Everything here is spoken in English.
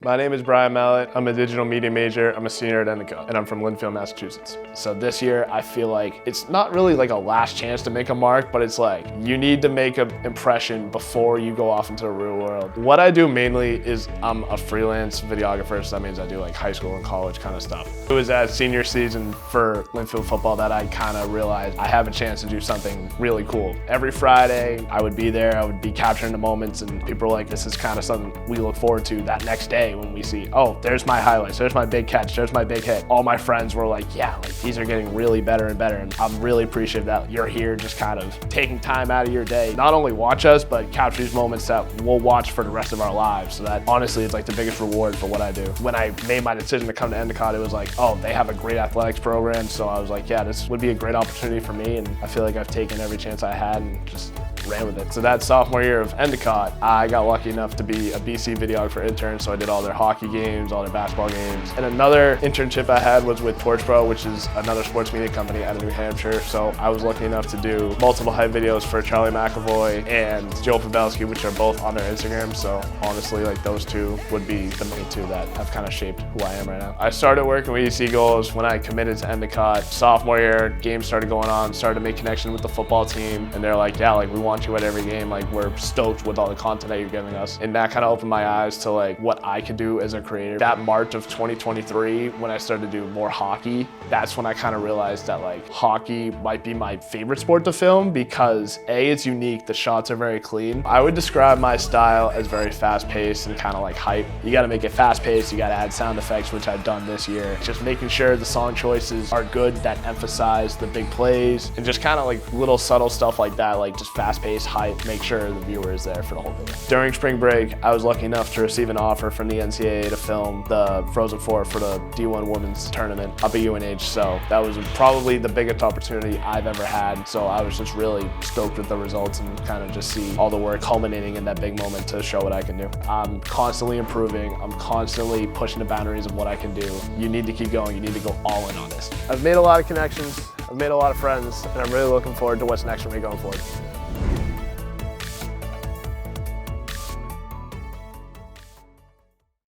My name is Bryan Mallett. I'm a digital media major. I'm a senior at Endicott, and I'm from Linfield, Massachusetts. So this year, I feel like it's not really like a last chance to make a mark, but it's like you need to make an impression before you go off into the real world. What I do mainly is I'm a freelance videographer, so that means I do like high school and college kind of stuff. It was at senior season for Linfield football that I kind of realized I have a chance to do something really cool. Every Friday, I would be there, I would be capturing the moments, and people were like, this is kind of something we look forward to that next day when we see, oh, there's my highlights, there's my big catch, there's my big hit. All my friends were like, yeah, like these are getting really better and better. And I'm really appreciative that you're here just kind of taking time out of your day. Not only watch us, but capture these moments that we'll watch for the rest of our lives. So that honestly is like the biggest reward for what I do. When I made my decision to come to Endicott, it was like, oh, they have a great athletics program. So I was like, yeah, this would be a great opportunity for me. And I feel like I've taken every chance I had and just ran with it. So that sophomore year of Endicott, I got lucky enough to be a BC videographer intern, so I did all their hockey games, all their basketball games. And another internship I had was with TorchPro, which is another sports media company out of New Hampshire. So I was lucky enough to do multiple hype videos for Charlie McAvoy and Joe Pavelski, which are both on their Instagram. So honestly, like those two would be the main two that have kind of shaped who I am right now. I started working with ECGulls when I committed to Endicott. Sophomore year, games started going on, started to make connections with the football team, and they're like, yeah, like we want you at every game, like we're stoked with all the content that you're giving us. And that kind of opened my eyes to like what I could do as a creator. That March of 2023, when I started to do more hockey, that's when I kind of realized that like hockey might be my favorite sport to film because A, it's unique, the shots are very clean. I would describe my style as very fast paced and kind of like hype. You gotta make it fast paced, you gotta add sound effects, which I've done this year. Just making sure the song choices are good that emphasize the big plays and just kind of like little subtle stuff like that, like just fast paced, hype, make sure the viewer is there for the whole video. During spring break, I was lucky enough to receive an offer from the NCAA to film the Frozen Four for the D1 women's tournament up at UNH. So that was probably the biggest opportunity I've ever had. So I was just really stoked with the results and kind of just see all the work culminating in that big moment to show what I can do. I'm constantly improving. I'm constantly pushing the boundaries of what I can do. You need to keep going. You need to go all in on this. I've made a lot of connections. I've made a lot of friends, and I'm really looking forward to what's next for me going forward.